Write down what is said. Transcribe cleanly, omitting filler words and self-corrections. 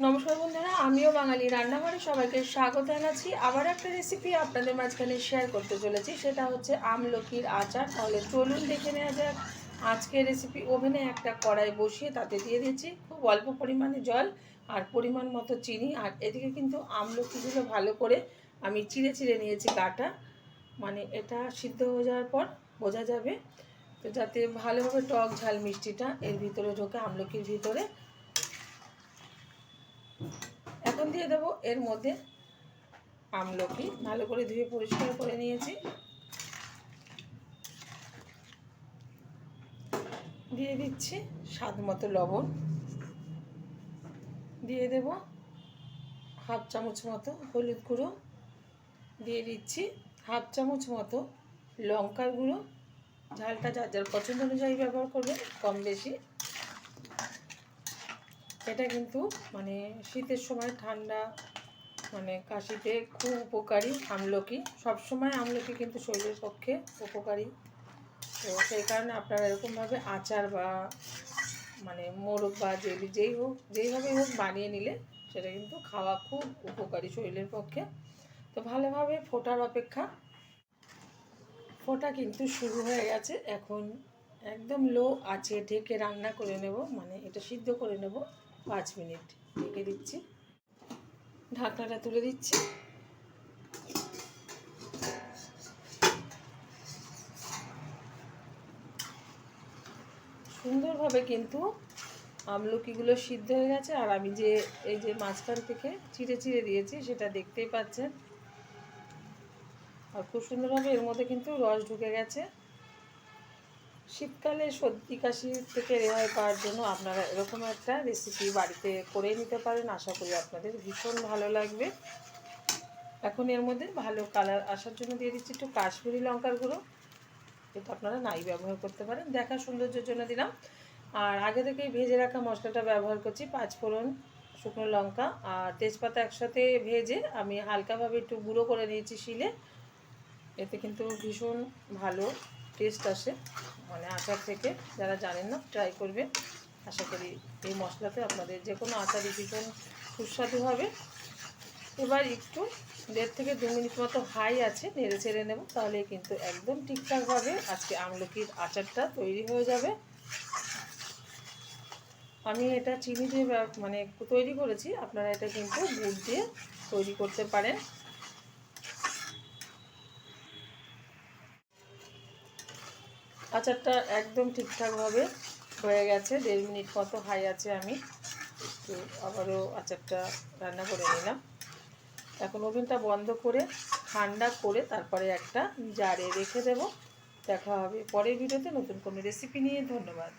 নমস্কার বন্ধুরা, আমিও বাঙালি রান্নাঘরে সবাইকে স্বাগত জানাচ্ছি। আবার একটা রেসিপি আপনাদের মাঝখানে শেয়ার করতে চলেছি, সেটা হচ্ছে আমলকির আচার। তাহলে চলুন দেখে নেওয়া যাক আজকের রেসিপি। ওভেনে একটা কড়াই বসিয়ে তাতে দিয়ে দিচ্ছি খুব অল্প পরিমাণে জল আর পরিমাণ মতো চিনি। আর এদিকে কিন্তু আমলকিগুলো ভালো করে আমি চিড়ে চিড়ে নিয়েছি গাটা, মানে এটা সিদ্ধ হয়ে যাওয়ার পর বোঝা যাবে, তো যাতে ভালোভাবে টক ঝাল মিষ্টিটা এর ভিতরে ঢোকে আমলকির ভিতরে। এখন দিয়ে দেবো এর মধ্যে আমলকি, ভালো করে ধুয়ে পরিষ্কার করে নিয়েছি। দিয়ে দিচ্ছি স্বাদ মতো লবণ, দিয়ে দেব হাফ চামচ মতো হলুদ গুঁড়ো, দিয়ে দিচ্ছি হাফ চামচ মতো লঙ্কার গুঁড়ো। ঝালটা যার যার পছন্দ অনুযায়ী ব্যবহার করবেন, কম বেশি। এটা কিন্তু মানে শীতের সময় ঠান্ডা মানে কাশিতে খুব উপকারী আমলকি। সবসময় আমলকি কিন্তু শরীরের পক্ষে উপকারী, তো সেই কারণে আপনারা এরকমভাবে আচার বা মানে মোরগ বা জেলি যেইভাবেই হোক বানিয়ে নিলে সেটা কিন্তু খাওয়া খুব উপকারী শরীরের পক্ষে। তো ভালোভাবে ফোটার অপেক্ষা। ফোটা কিন্তু শুরু হয়ে গেছে। এখন একদম লো আঁচে ঢেকে রান্না করে নেব, মানে এটা সিদ্ধ করে নেব 5 মিনিট। ঢেকে দিচ্ছি, ঢাকনাটা তুলে দিচ্ছি। সুন্দরভাবে কিন্তু আমলকিগুলো সিদ্ধ হয়ে গেছে, আর আমি যে এই যে মাঝখান থেকে চিড়ে চিড়ে দিয়েছি সেটা দেখতেই পাচ্ছেন। আর খুব সুন্দরভাবে এর মধ্যে কিন্তু রস ঢুকে গেছে। শীতকালে সর্দি কাশি থেকে রেহাই পাওয়ার জন্য আপনারা এরকম একটা রেসিপি বাড়িতে করে নিতে পারেন। আশা করি আপনাদের ভীষণ ভালো লাগবে। এখন এর মধ্যে ভালো কালার আসার জন্য দিয়ে দিচ্ছি একটু কাশ্মীরি লঙ্কার গুঁড়ো। এটা আপনারা নাই ব্যবহার করতে পারেন, দেখা সৌন্দর্যের জন্য দিলাম। আর আগে থেকেই ভেজে রাখা মশলাটা ব্যবহার করছি, 5 ফোড়ন, শুকনো লঙ্কা আর তেজপাতা একসাথে ভেজে আমি হালকাভাবে একটু গুঁড়ো করে নিয়েছি শিলে। এতে কিন্তু ভীষণ ভালো টেস্ট আসে, মানে আচার থেকে। যারা জানেন না ট্রাই করবেন, আশা করি এই মশলাতে আপনাদের যে কোনো আচারই ভীষণ সুস্বাদু হবে। এবার একটু 1.5 থেকে 2 মিনিট মতো হাই আছে নেড়ে চেড়ে নেব, তাহলে কিন্তু একদম ঠিকঠাকভাবে আজকে আমলকির আচারটা তৈরি হয়ে যাবে। আমি এটা চিনি দিয়ে মানে তৈরি করেছি, আপনারা এটা কিন্তু গুড় দিয়ে তৈরি করতে পারেন। আচারটা একদম ঠিকঠাকভাবে হয়ে গেছে, 1.5 মিনিট মতো হাই আছে। আমি একটু আবারও আচারটা রান্না করে নিলাম। এখন ওভেনটা বন্ধ করে ঠান্ডা করে তারপরে একটা জারে রেখে দেব। দেখা হবে পরের ভিডিওতে নতুন কোনো রেসিপি নিয়ে। ধন্যবাদ।